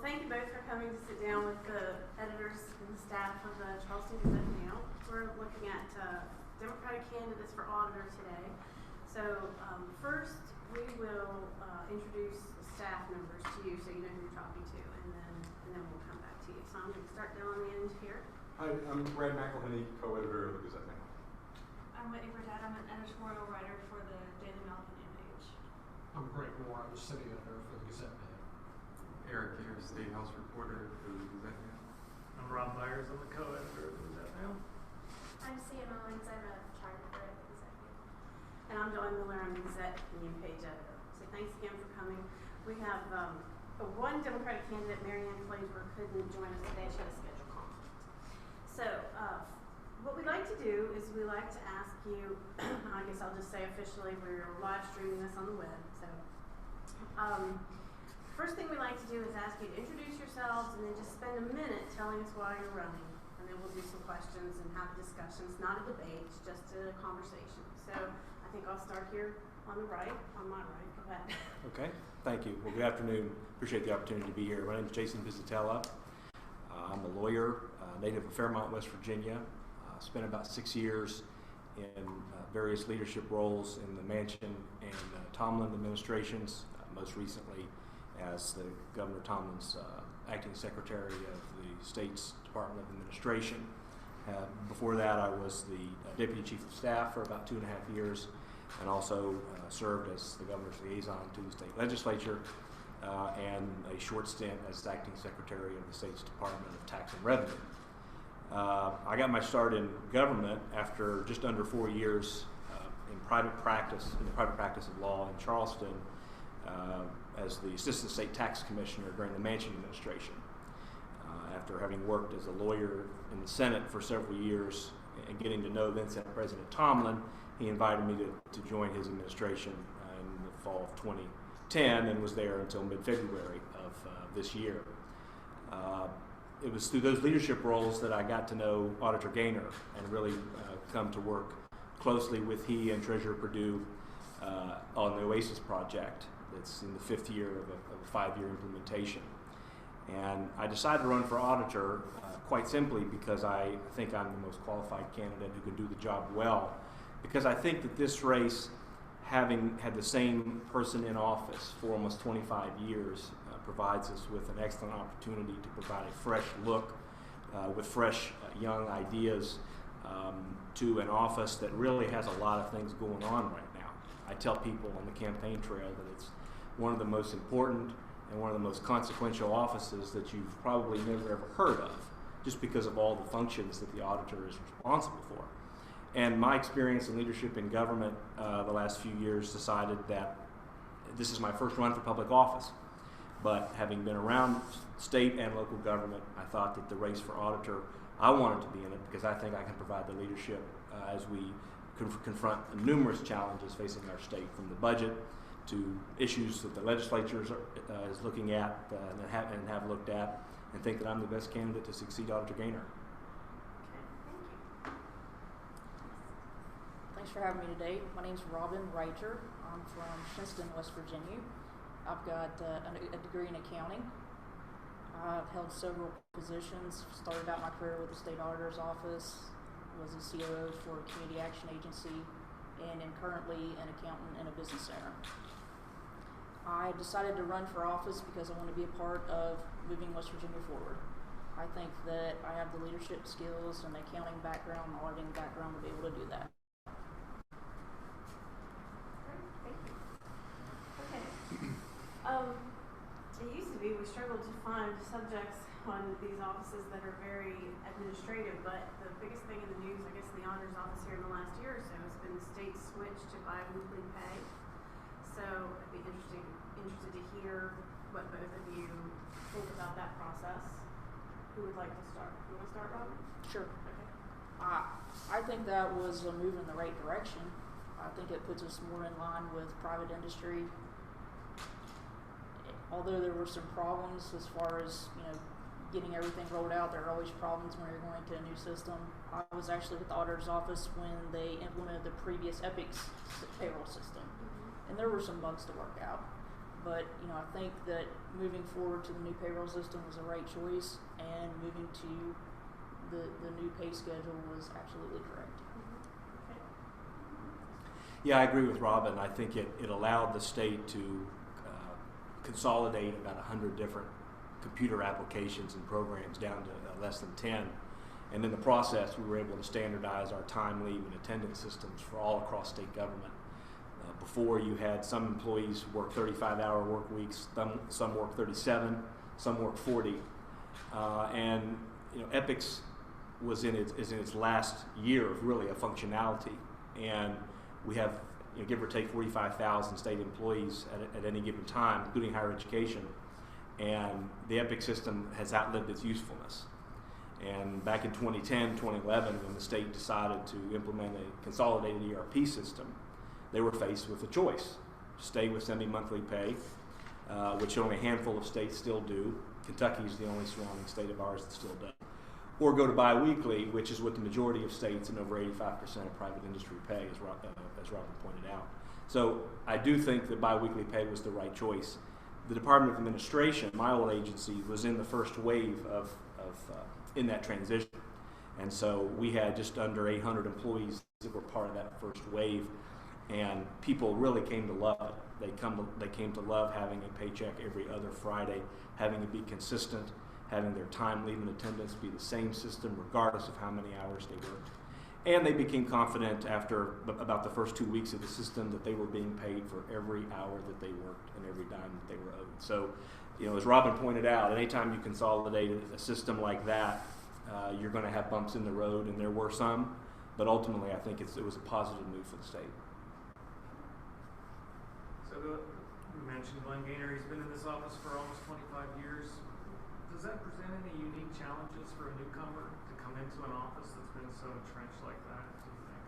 thank you both for coming to sit down with the editors and the staff of the Charleston Gazette-Mail. We're looking at Democratic candidates for auditor today. So first, we will introduce the staff members to you so you know who you're talking to, and then we'll come back to you. So I'm going to start down on the end here. Hi, I'm Brad McElhenney, co-editor of the Gazette-Mail. I'm Whitney Burdett. I'm an editorial writer for the Daily Mail and New Age. I'm Greg Moore. I'm the city editor for the Gazette-Mail. Eric here, State House reporter for the Gazette-Mail. I'm Rob Byers. I'm the co-editor of the Gazette-Mail. I'm Sia Mullins. I'm a photographer at the Gazette-Mail. And I'm Dawn Miller. I'm the Gazette Union page editor. So thanks again for coming. We have one Democratic candidate, Marianne Flansburgh, couldn't join us today. She had a schedule conflict. So what we like to do is we like to ask you, I guess I'll just say officially, we're live streaming this on the web. So first thing we like to do is ask you to introduce yourselves and then just spend a minute telling us why you're running. And then we'll do some questions and have a discussion. It's not a debate, it's just a conversation. So I think I'll start here on the right, on my right. Go ahead. Okay, thank you. Well, good afternoon. Appreciate the opportunity to be here. My name is Jason Pizzatella. I'm a lawyer, native of Fairmont, West Virginia. Spent about 6 years in various leadership roles in the Manchin and Tomlin administrations, most recently as the Governor Tomlin's acting secretary of the state's Department of Administration. Before that, I was the deputy chief of staff for about 2.5 years, and also served as the governor's liaison to the state legislature, and a short stint as acting secretary of the state's Department of Tax and Revenue. I got my start in government after just under 4 years in the private practice of law in Charleston, as the assistant state tax commissioner during the Manchin administration. After having worked as a lawyer in the Senate for several years and getting to know then Senate President Tomlin, he invited me to join his administration in the fall of 2010 and was there until mid-February of this year. It was through those leadership roles that I got to know Auditor Gaynor and really come to work closely with he and Treasurer Perdue on the OASIS project that's in the 5th year of a 5-year implementation. And I decided to run for auditor quite simply because I think I'm the most qualified candidate who can do the job well, because I think that this race, having had the same person in office for almost 25 years, provides us with an excellent opportunity to provide a fresh look with fresh young ideas to an office that really has a lot of things going on right now. I tell people on the campaign trail that it's one of the most important and one of the most consequential offices that you've probably never ever heard of, just because of all the functions that the auditor is responsible for. And my experience in leadership in government the last few years decided that this is my first run for public office. But having been around state and local government, I thought that the race for auditor, I wanted to be in it because I think I can provide the leadership as we confront the numerous challenges facing our state, from the budget to issues that the legislature is looking at and have looked at, and think that I'm the best candidate to succeed Auditor Gaynor. Okay, thank you. Thanks for having me today. My name's Robin Reiter. I'm from Shinston, West Virginia. I've got a degree in accounting. I've held several positions. Started out my career with the State Auditor's Office, was a COO for a community action agency, and am currently an accountant in a business center. I decided to run for office because I want to be a part of moving West Virginia forward. I think that I have the leadership skills and the accounting background, the auditing background to be able to do that. It used to be we struggled to find subjects on these offices that are very administrative, but the biggest thing in the news, I guess, in the auditor's office here in the last year or so has been the state's switch to bi-weekly pay. So I'd be interested to hear what both of you think about that process. Who would like to start? You want to start, Robin? Sure. Okay. I think that was a move in the right direction. I think it puts us more in line with private industry. Although there were some problems as far as, getting everything rolled out, there are always problems when you're going to a new system. I was actually with the auditor's office when they implemented the previous Epic payroll system, and there were some bugs to work out. But I think that moving forward to the new payroll system was the right choice, and moving to the new pay schedule was absolutely correct. Yeah, I agree with Robin. I think it allowed the state to consolidate about 100 different computer applications and programs down to less than 10. And in the process, we were able to standardize our time, leave, and attendance systems for all across state government. Before, you had some employees work 35-hour work weeks, some work 37, some work 40. And Epics is in its last year of really a functionality. And we have, give or take 45,000 state employees at any given time, including higher education. And the Epic system has outlived its usefulness. And back in 2010, 2011, when the state decided to implement a consolidated ERP system, they were faced with a choice: stay with semi-monthly pay, which only a handful of states still do. Kentucky is the only surrounding state of ours that still does. Or go to bi-weekly, which is what the majority of states and over 85% of private industry pay, as Robin pointed out. So I do think that bi-weekly pay was the right choice. The Department of Administration, my old agency, was in the first wave in that transition. And so we had just under 800 employees that were part of that first wave, and people really came to love it. They came to love having a paycheck every other Friday, having it be consistent, having their time, leave, and attendance be the same system regardless of how many hours they worked. And they became confident after about the first 2 weeks of the system that they were being paid for every hour that they worked and every dime that they were owed. So, as Robin pointed out, anytime you consolidate a system like that, you're going to have bumps in the road, and there were some, but ultimately I think it was a positive move for the state. So you mentioned Glenn Gaynor. He's been in this office for almost 25 years. Does that present any unique challenges for a newcomer to come into an office that's been so entrenched like that, do you think?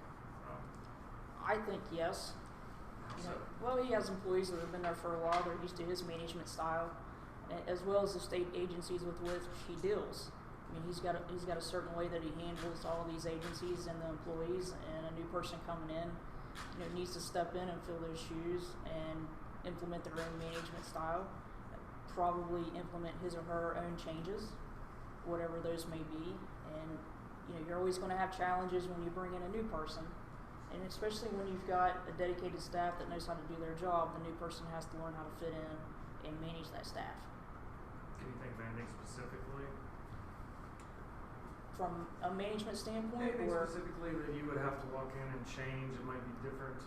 I think yes. So, Well, he has employees that have been there for a while. They're used to his management style, as well as the state agencies with which he deals. I mean, he's got a certain way that he handles all these agencies and the employees, and a new person coming in, needs to step in and fill those shoes and implement their own management style, probably implement his or her own changes, whatever those may be. And you're always going to have challenges when you bring in a new person, and especially when you've got a dedicated staff that knows how to do their job. The new person has to learn how to fit in and manage that staff. can you think of anything specifically? From a management standpoint, Anything or specifically that you would have to walk in and change? It might be different.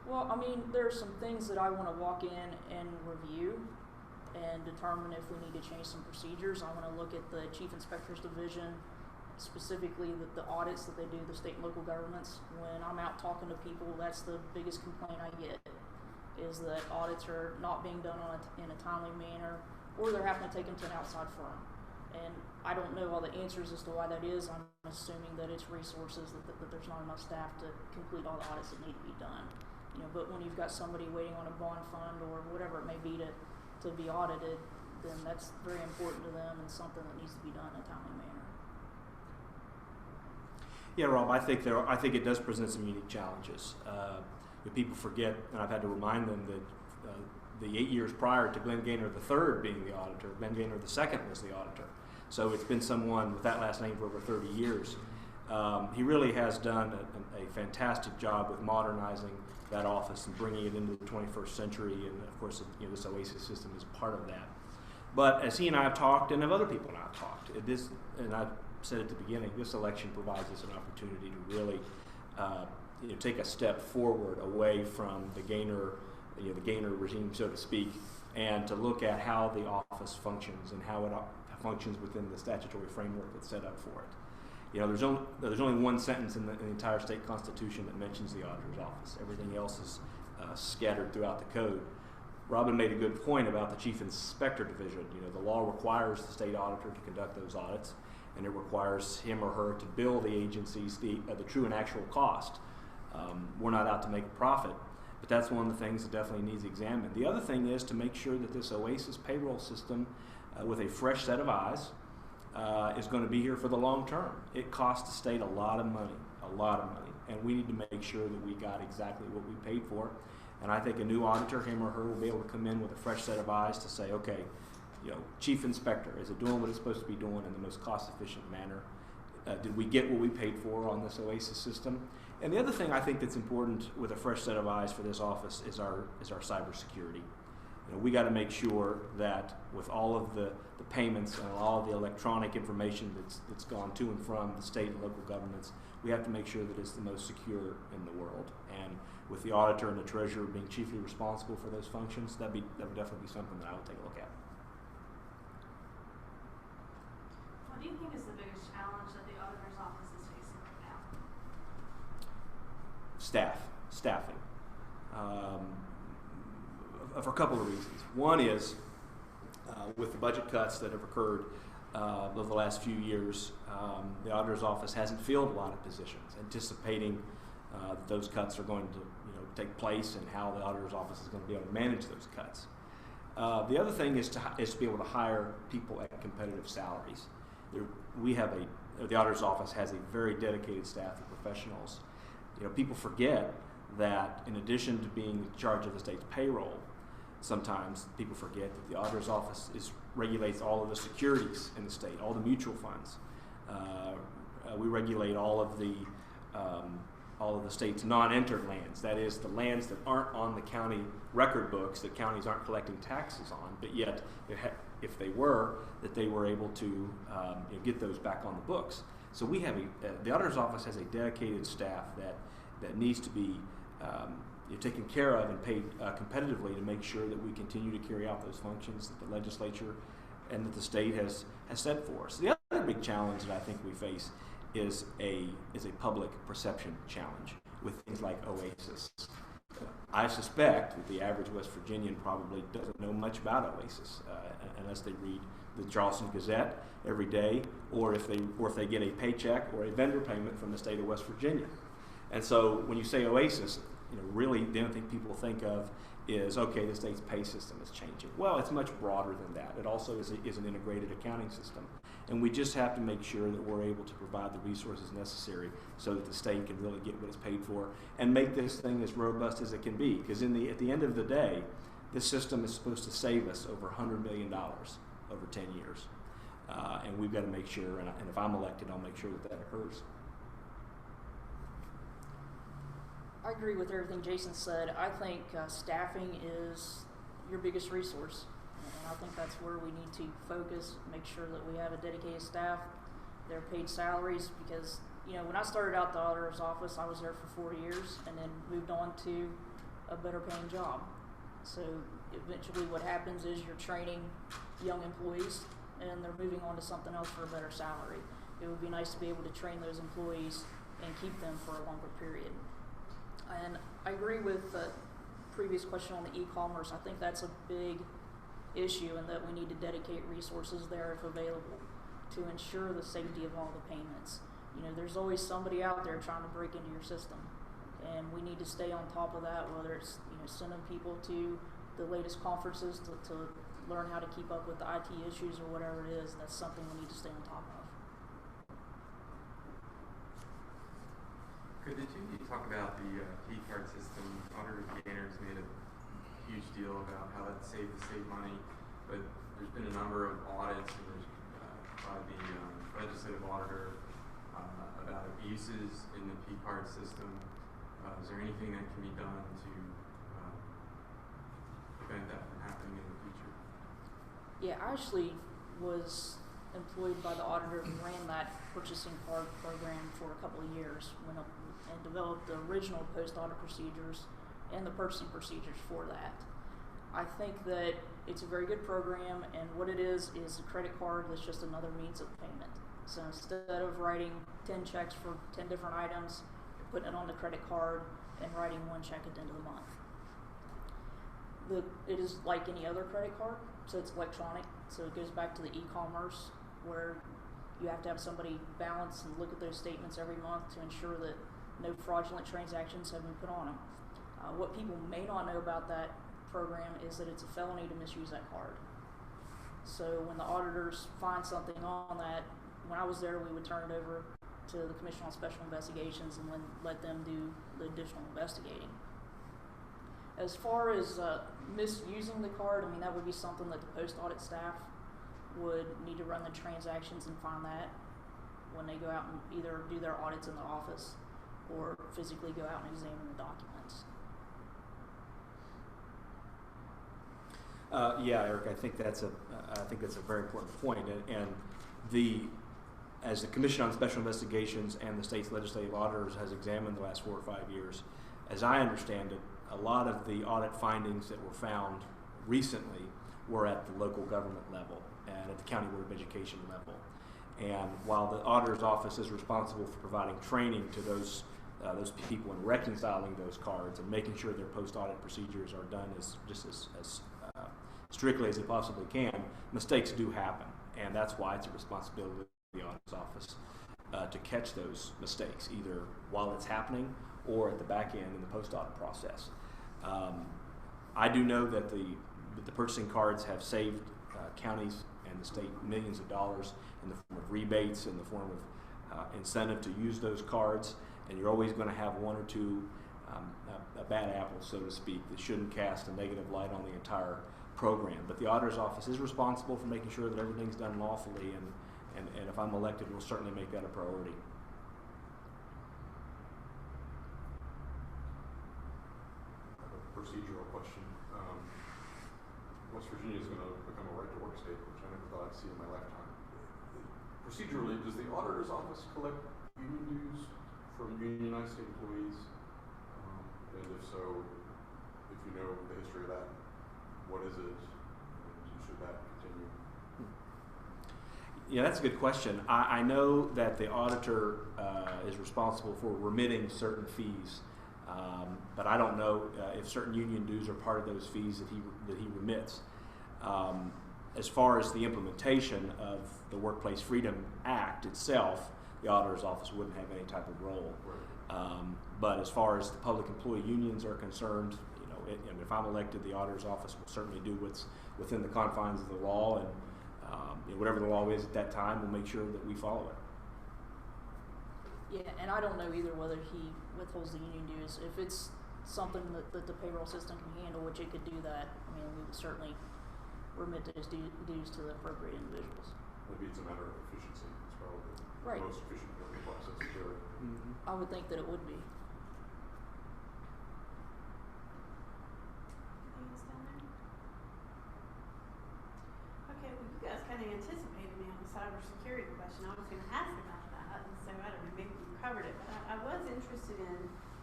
well, I mean, there are some things that I want to walk in and review and determine if we need to change some procedures. I want to look at the Chief Inspector's Division, specifically the audits that they do, the state and local governments. When I'm out talking to people, that's the biggest complaint I get, is that audits are not being done in a timely manner, or they're having to take them to an outside firm. And I don't know all the answers as to why that is. I'm assuming that it's resources, that there's not enough staff to complete all the audits that need to be done. But when you've got somebody waiting on a bond fund or whatever it may be to be audited, then that's very important to them and something that needs to be done in a timely manner. Yeah, Rob, I think it does present some unique challenges. People forget, and I've had to remind them that the 8 years prior to Glenn Gaynor III being the auditor, Glenn Gaynor II was the auditor. So it's been someone with that last name for over 30 years. He really has done a fantastic job with modernizing that office and bringing it into the 21st century, and of course, this OASIS system is part of that. But as he and I have talked, and of other people and I have talked, and I've said at the beginning, this election provides us an opportunity to really take a step forward away from the Gaynor regime, so to speak, and to look at how the office functions and how it functions within the statutory framework that's set up for it. There's only one sentence in the entire state constitution that mentions the auditor's office. Everything else is scattered throughout the code. Robin made a good point about the Chief Inspector Division. The law requires the state auditor to conduct those audits, and it requires him or her to bill the agencies the true and actual cost. We're not out to make a profit, but that's one of the things that definitely needs examined. The other thing is to make sure that this OASIS payroll system, with a fresh set of eyes, is going to be here for the long term. It costs the state a lot of money, and we need to make sure that we got exactly what we paid for. And I think a new auditor, him or her, will be able to come in with a fresh set of eyes to say, okay, chief inspector, is it doing what it's supposed to be doing in the most cost-efficient manner? Did we get what we paid for on this OASIS system? And the other thing I think that's important with a fresh set of eyes for this office is our cybersecurity. We got to make sure that with all of the payments and all of the electronic information that's gone to and from the state and local governments, we have to make sure that it's the most secure in the world. And with the auditor and the treasurer being chiefly responsible for those functions, that would definitely be something that I would take a look at. What do you think is the biggest challenge that the auditor's office is facing right now? Staffing. For a couple of reasons. One is with the budget cuts that have occurred over the last few years, the auditor's office hasn't filled a lot of positions, anticipating that those cuts are going to take place and how the auditor's office is going to be able to manage those cuts. The other thing is to be able to hire people at competitive salaries. The auditor's office has a very dedicated staff of professionals. People forget that in addition to being in charge of the state's payroll, sometimes people forget that the auditor's office regulates all of the securities in the state, all the mutual funds. We regulate all of the state's non-entered lands. That is, the lands that aren't on the county record books, that counties aren't collecting taxes on, but yet, if they were, that they were able to get those back on the books. So we have the auditor's office has a dedicated staff that needs to be taken care of and paid competitively to make sure that we continue to carry out those functions that the legislature and that the state has set for us. The other big challenge that I think we face is a public perception challenge with things like OASIS. I suspect that the average West Virginian probably doesn't know much about OASIS unless they read the Charleston Gazette every day, or if they get a paycheck or a vendor payment from the state of West Virginia. And so when you say OASIS, really the only thing people think of is, okay, the state's pay system is changing. Well, it's much broader than that. It also is an integrated accounting system. And we just have to make sure that we're able to provide the resources necessary so that the state can really get what it's paid for and make this thing as robust as it can be. Because at the end of the day, this system is supposed to save us over $100 million over 10 years. And we've got to make sure, and if I'm elected, I'll make sure that occurs. I agree with everything Jason said. I think staffing is your biggest resource. And I think that's where we need to focus, make sure that we have a dedicated staff, they're paid salaries, because when I started out the auditor's office, I was there for 4 years and then moved on to a better paying job. So eventually what happens is you're training young employees and they're moving on to something else for a better salary. It would be nice to be able to train those employees and keep them for a longer period. And I agree with the previous question on the e-commerce. I think that's a big issue, and that we need to dedicate resources there if available to ensure the safety of all the payments. There's always somebody out there trying to break into your system, and we need to stay on top of that, whether it's sending people to the latest conferences to learn how to keep up with the IT issues or whatever it is. That's something we need to stay on top of. Could the two of you talk about the key card system? Auditor Gainers made a huge deal about how that saved the state money, but there's been a number of audits and there's, by the legislative auditor about abuses in the P card system. Is there anything that can be done to prevent that from happening in the future? Yeah, I actually was employed by the auditor who ran that purchasing card program for a couple of years and developed the original post-audit procedures and the purchasing procedures for that. I think that it's a very good program, and what it is a credit card that's just another means of payment. So instead of writing 10 checks for 10 different items, you're putting it on the credit card and writing one check at the end of the month. It is like any other credit card, so it's electronic, so it goes back to the e-commerce where you have to have somebody balance and look at those statements every month to ensure that no fraudulent transactions have been put on them. What people may not know about that program is that it's a felony to misuse that card. So when the auditors find something on that, when I was there, we would turn it over to the Commission on Special Investigations and then let them do the additional investigating. As far as misusing the card, I mean, that would be something that the post audit staff would need to run the transactions and find that when they go out and either do their audits in the office or physically go out and examine the documents. Yeah, Eric, I think that's a very important point, and as the Commission on Special Investigations and the state's legislative auditors has examined the last 4 or 5 years, as I understand it, a lot of the audit findings that were found recently were at the local government level and at the County Board of Education level. And while the auditor's office is responsible for providing training to those people in reconciling those cards and making sure their post-audit procedures are done as strictly as they possibly can, mistakes do happen, and that's why it's a responsibility of the auditor's office to catch those mistakes, either while it's happening or at the back end in the post-audit process. I do know that the purchasing cards have saved counties and the state millions of dollars in the form of rebates, in the form of incentive to use those cards, and you're always going to have one or two a bad apple, so to speak, that shouldn't cast a negative light on the entire program. But the auditor's office is responsible for making sure that everything's done lawfully, and if I'm elected, we'll certainly make that a priority. Procedural question. West Virginia is going to become a right-to-work state, which I never thought I'd see in my lifetime. Procedurally, does the auditor's office collect union dues from unionized state employees? And if so, if you know the history of that, what is it, and should that continue? Yeah, that's a good question. I know that the auditor is responsible for remitting certain fees. But I don't know if certain union dues are part of those fees that he remits. As far as the implementation of the Workplace Freedom Act itself, the auditor's office wouldn't have any type of role. Right. But as far as the public employee unions are concerned, and if I'm elected, the auditor's office will certainly do what's within the confines of the law, and whatever the law is at that time, we'll make sure that we follow it. Yeah, and I don't know either whether he withholds the union dues. If it's something that the payroll system can handle, which it could do that, I mean, we would certainly remit those dues to the appropriate individuals. Maybe it's a matter of efficiency. It's probably Right. the most efficient process to do it. Mm-hmm. I would think that it would be. Anything else down there? Okay, well, you guys kind of anticipated me on the cybersecurity question. I was going to ask about that, and so I don't know, maybe you covered it, but I was interested in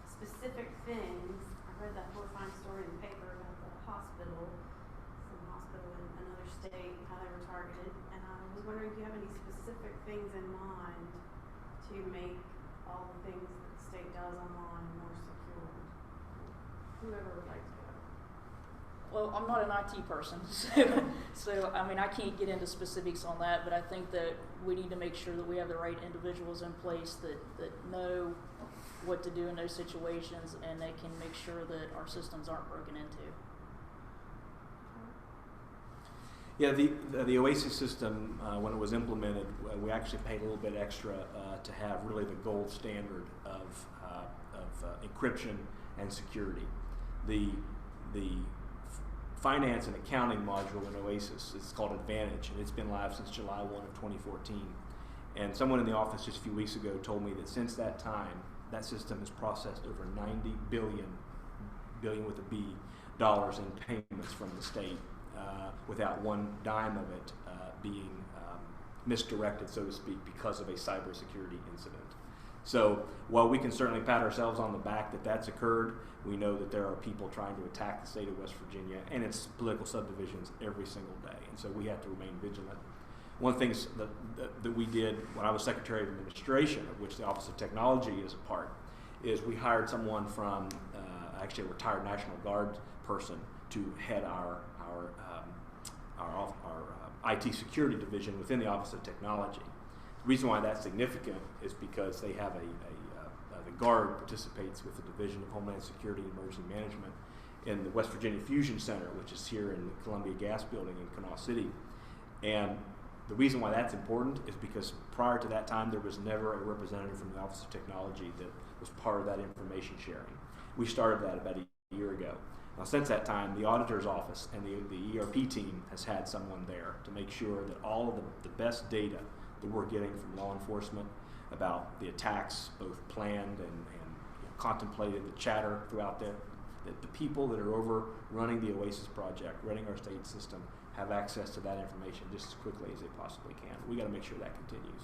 specific things. I read that horrifying story in the paper about the hospital, some hospital in another state, how they were targeted, and I was wondering if you have any specific things in mind to make all the things that the state does online more secure. Whoever would like to go. Well, I'm not an IT person, so I mean, I can't get into specifics on that, but I think that we need to make sure that we have the right individuals in place that know what to do in those situations, and they can make sure that our systems aren't broken into. Yeah, the OASIS system, when it was implemented, we actually paid a little bit extra to have really the gold standard of encryption and security. The finance and accounting module in OASIS is called Advantage, and it's been live since July 1 of 2014. And someone in the office just a few weeks ago told me that since that time, that system has processed over 90 billion with a B, dollars in payments from the state, without one dime of it being misdirected, so to speak, because of a cybersecurity incident. So while we can certainly pat ourselves on the back that that's occurred, we know that there are people trying to attack the state of West Virginia and its political subdivisions every single day, and so we have to remain vigilant. One of the things that we did when I was Secretary of Administration, of which the Office of Technology is a part, is we hired someone from actually a retired National Guard person to head our IT security division within the Office of Technology. The reason why that's significant is because they have the Guard participates with the Division of Homeland Security and Emergency Management in the West Virginia Fusion Center, which is here in the Columbia Gas Building in Kanawha City. And the reason why that's important is because prior to that time, there was never a representative from the Office of Technology that was part of that information sharing. We started that about a year ago. Now, since that time, the auditor's office and the ERP team has had someone there to make sure that all of the best data that we're getting from law enforcement about the attacks, both planned and contemplated, the chatter throughout the people that are over running the OASIS project, running our state system, have access to that information just as quickly as they possibly can. We got to make sure that continues.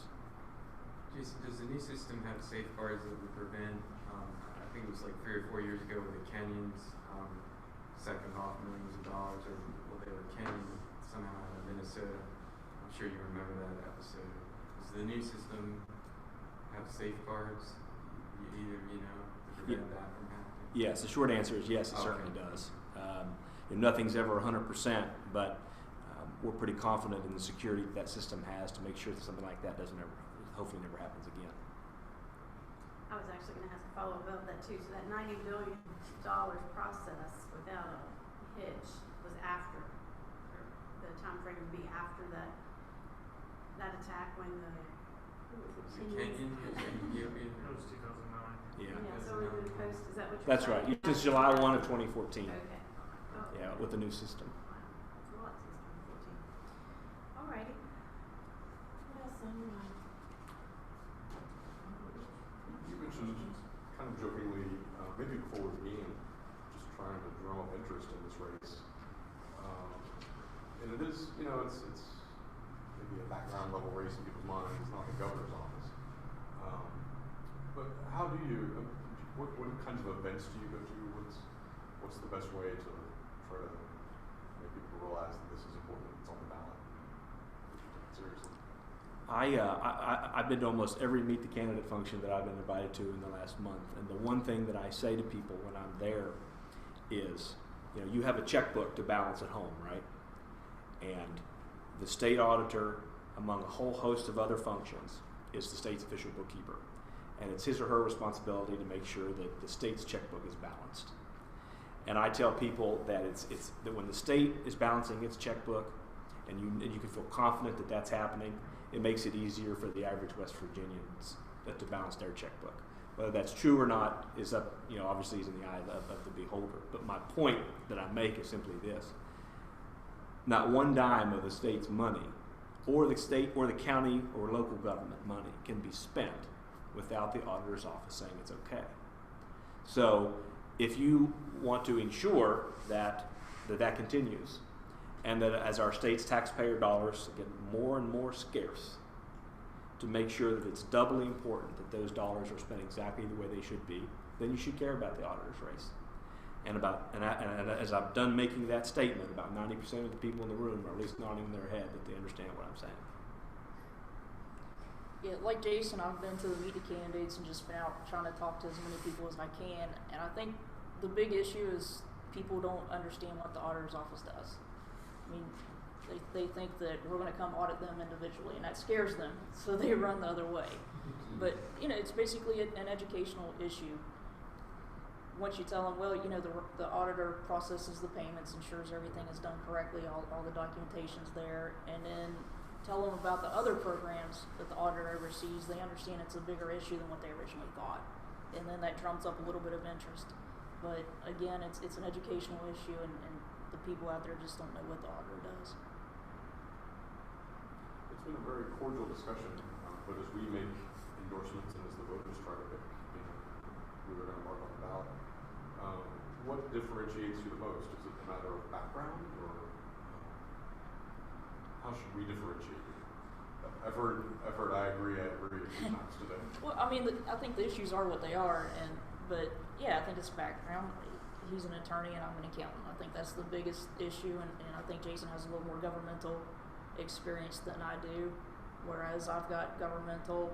Jason, does the new system have safeguards that would prevent, I think it was like 3 or 4 years ago with the Kenyans, second off millions of dollars, or well, they were Kenyan somehow out of Minnesota. I'm sure you remember that episode. Does the new system have safeguards, to prevent that from happening? Yes, the short answer is yes, it certainly does. Nothing's ever 100%, but we're pretty confident in the security that system has to make sure that something like that hopefully never happens again. I was actually going to ask a follow-up about that too. So that $90 billion process without a hitch was after, or the time frame would be after that attack when the Kenyan, Ethiopian? It was 2009. Yeah. So we would post. Is that what you're That's saying? right. Since July 1 of 2014. Okay. Yeah, with the new system. Wow. That's a lot since 2014. Alrighty. What else on your mind? You mentioned kind of jokingly, maybe before the game, just trying to drum up interest in this race. And it is, it's maybe a background level race in people's minds. It's not the governor's office. But how do you, what kinds of events do you go to? What's the best way to try to make people realize that this is important, it's on the ballot? Seriously. I've been to almost every Meet the Candidate function that I've been invited to in the last month, and the one thing that I say to people when I'm there is, you have a checkbook to balance at home, right? And the state auditor, among a whole host of other functions, is the state's official bookkeeper, and it's his or her responsibility to make sure that the state's checkbook is balanced. And I tell people that it's that when the state is balancing its checkbook, and you can feel confident that that's happening, it makes it easier for the average West Virginians to balance their checkbook. Whether that's true or not is up, obviously is in the eye of the beholder. But my point that I make is simply this: not one dime of the state's money, or the state or the county or local government money, can be spent without the auditor's office saying it's okay. So if you want to ensure that continues, and that as our state's taxpayer dollars get more and more scarce, to make sure that it's doubly important that those dollars are spent exactly the way they should be, then you should care about the auditor's race. And as I've done making that statement, about 90% of the people in the room are at least nodding their head that they understand what I'm saying. Yeah, like Jason, I've been to the Meet the Candidates and just been out trying to talk to as many people as I can. And I think the big issue is people don't understand what the auditor's office does. I mean, they think that we're going to come audit them individually, and that scares them, so they run the other way. But, it's basically an educational issue. Once you tell them, well, the auditor processes the payments, ensures everything is done correctly, all the documentation's there, and then tell them about the other programs that the auditor oversees, they understand it's a bigger issue than what they originally thought. And then that drums up a little bit of interest. But again, it's an educational issue, and the people out there just don't know what the auditor does. It's been a very cordial discussion, but as we make endorsements and as the voters try to pick who they're going to mark on the ballot, what differentiates you the most? Is it a matter of background, or how should we differentiate you? I've heard I agree a few times today. Well, I mean, I think the issues are what they are, but yeah, I think it's background. He's an attorney and I'm an accountant. I think that's the biggest issue, and I think Jason has a little more governmental experience than I do, whereas I've got governmental,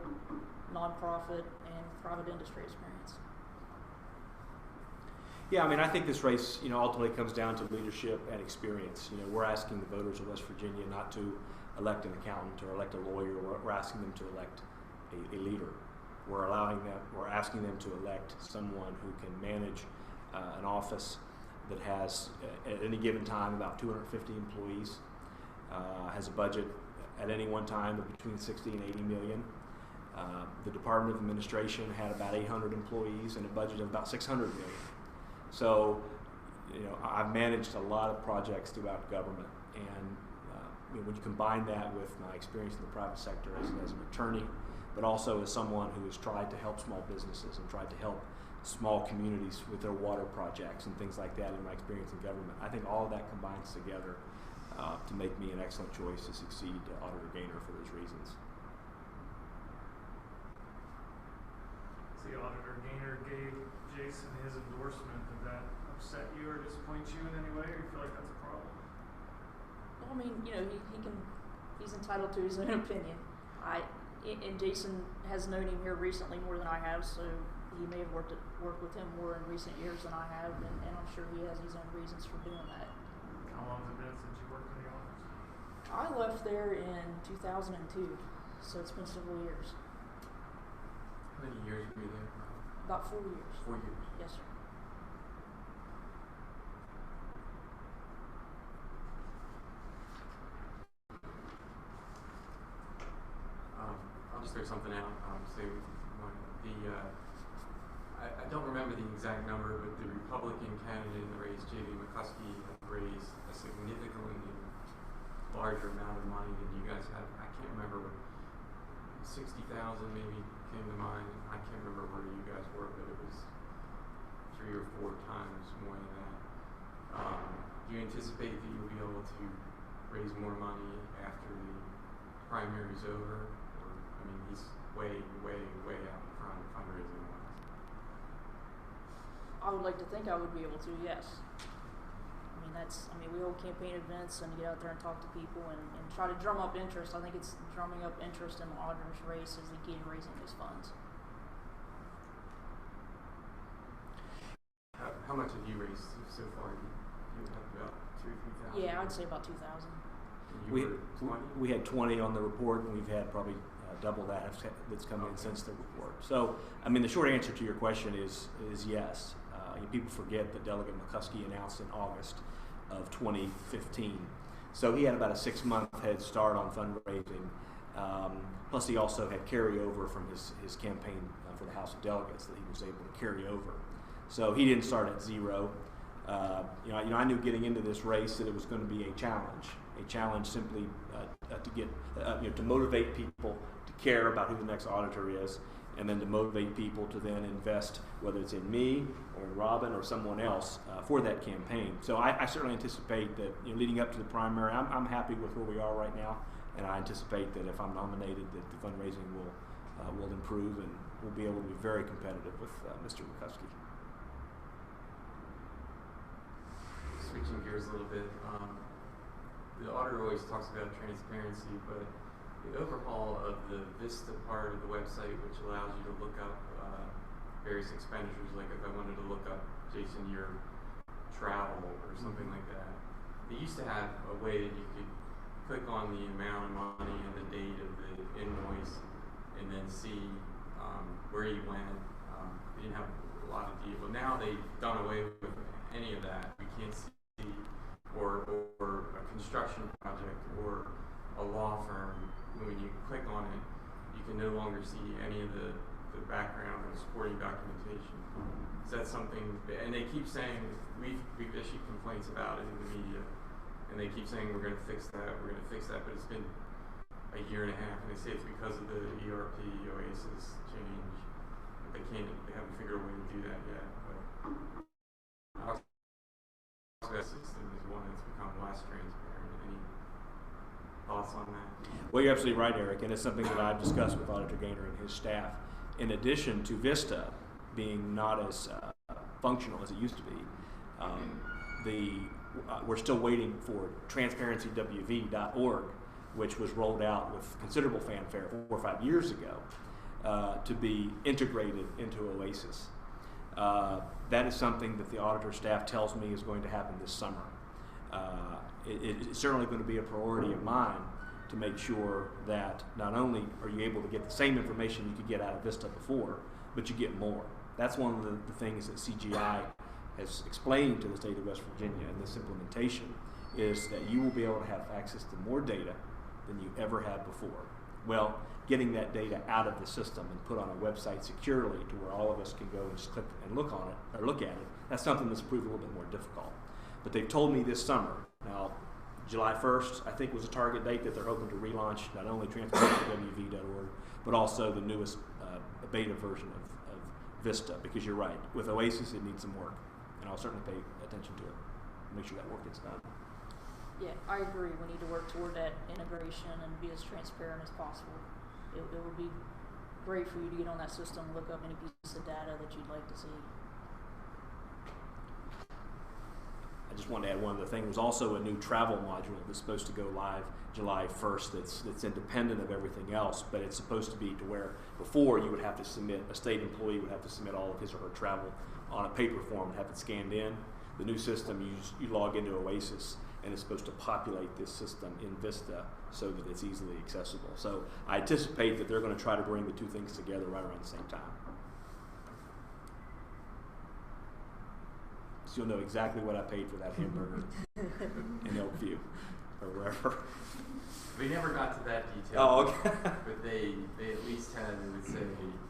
nonprofit, and private industry experience. Yeah, I mean, I think this race, ultimately comes down to leadership and experience. We're asking the voters of West Virginia not to elect an accountant or elect a lawyer. We're asking them to elect a leader. We're asking them to elect someone who can manage an office that has, at any given time, about 250 employees, has a budget at any one time of between 60 and 80 million. The Department of Administration had about 800 employees and a budget of about 600 million. So, I've managed a lot of projects throughout government, and when you combine that with my experience in the private sector as an attorney, but also as someone who has tried to help small businesses and tried to help small communities with their water projects and things like that in my experience in government, I think all of that combines together to make me an excellent choice to succeed Auditor Gaynor for those reasons. The Auditor Gaynor gave Jason his endorsement. Did that upset you or disappoint you in any way, or you feel like that's a problem? Well, I mean, he's entitled to his own opinion. And Jason has known him here recently more than I have, so he may have worked with him more in recent years than I have, and I'm sure he has his own reasons for doing that. How long has it been since you worked in the office? I left there in 2002, so it's been several years. How many years were you there? About 4 years. 4 years. Yes, sir. I'll just throw something out. I don't remember the exact number, but the Republican candidate in the race, J.D. McCuskey, raised a significantly larger amount of money than you guys had. I can't remember what 60,000 maybe came to mind. I can't remember where you guys were, but it was 3 or 4 times more than that. Do you anticipate that you'll be able to raise more money after the primary's over? Or, I mean, he's way out in front fundraising wise. I would like to think I would be able to, yes. We hold campaign events and get out there and talk to people and try to drum up interest. I think it's drumming up interest in the auditor's race is the key to raising these funds. How much have you raised so far? You have about 2,000 or 3,000? Yeah, I'd say about 2,000. We had 20 on the report, and we've had probably double that that's come in since the report. So, the short answer to your question is yes. People forget that Delegate McCuskey announced in August of 2015. So he had about a 6-month head start on fundraising. Plus, he also had carryover from his campaign for the House of Delegates that he was able to carry over. So he didn't start at zero. I knew getting into this race that it was going to be a challenge simply to get to motivate people to care about who the next auditor is, and then to motivate people to then invest, whether it's in me or in Robin or someone else, for that campaign. So I certainly anticipate that leading up to the primary, I'm happy with where we are right now, and I anticipate that if I'm nominated, that the fundraising will improve and we'll be able to be very competitive with Mr. McCuskey. Switching gears a little bit, the auditor always talks about transparency, but the overhaul of the Vista part of the website, which allows you to look up various expenditures, like if I wanted to look up, Jason, your travel or something like that, they used to have a way that you could click on the amount of money and the date of the invoice and then see where you went. They didn't have a lot of detail. Now they've done away with any of that. You can't see or a construction project or a law firm. When you click on it, you can no longer see any of the background or supporting documentation. So that's something, and they keep saying, we've issued complaints about it in the media, and they keep saying we're going to fix that, but it's been a year and a half, and they say it's because of the ERP OASIS change. They haven't figured a way to do that yet. But our system is one that's become less transparent. Any thoughts on that? Well, you're absolutely right, Eric, and it's something that I've discussed with Auditor Gaynor and his staff. In addition to Vista being not as functional as it used to be, we're still waiting for transparencywv.org, which was rolled out with considerable fanfare 4 or 5 years ago, to be integrated into OASIS. That is something that the auditor staff tells me is going to happen this summer. It's certainly going to be a priority of mine to make sure that not only are you able to get the same information you could get out of Vista before, but you get more. That's one of the things that CGI has explained to the state of West Virginia in this implementation, is that you will be able to have access to more data than you ever had before. Well, getting that data out of the system and put on a website securely to where all of us can go and just click and look on it or look at it, that's something that's proved a little bit more difficult. But they've told me this summer. Now, July 1st, I think, was a target date that they're hoping to relaunch not only transportationwv.org, but also the newest beta version of Vista, because you're right. With Oasis, it needs some work, and I'll certainly pay attention to it, make sure that work gets done. Yeah, I agree. We need to work toward that integration and be as transparent as possible. It would be great for you to get on that system and look up any piece of data that you'd like to see. I just wanted to add one other thing. There's also a new travel module that's supposed to go live July 1st that's independent of everything else, but it's supposed to be to where before you would have to submit, a state employee would have to submit all of his or her travel on a paper form and have it scanned in. The new system, you log into Oasis, and it's supposed to populate this system in Vista so that it's easily accessible. So I anticipate that they're going to try to bring the two things together right around the same time. So you'll know exactly what I paid for that hamburger in Elkview or wherever. We never got to that detail. Oh, okay. But they at least had, it would say,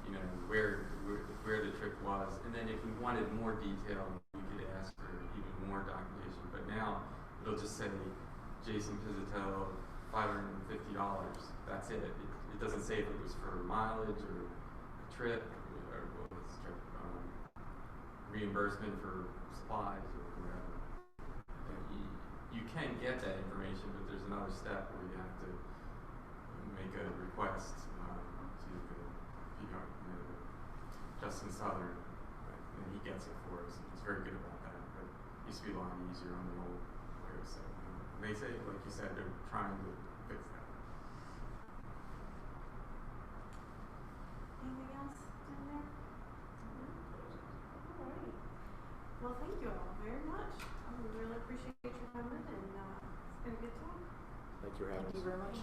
you know, where the trip was, and then if you wanted more detail, you could ask for even more documentation. But now it'll just say Jason Pizzatel, $550. That's it. It doesn't say if it was for mileage or a trip or what was the trip, reimbursement for supplies or whatever. You can get that information, but there's another step where you have to make a request to Justin Southern, and he gets it for us. He's very good about that, but it used to be a lot easier on the old way. So and they say, like you said, they're trying to fix that. Anything else down there? No? Alright. Well, thank you all very much. We really appreciate you coming, and it's been a good time. Thank you for having us. Thank you very much.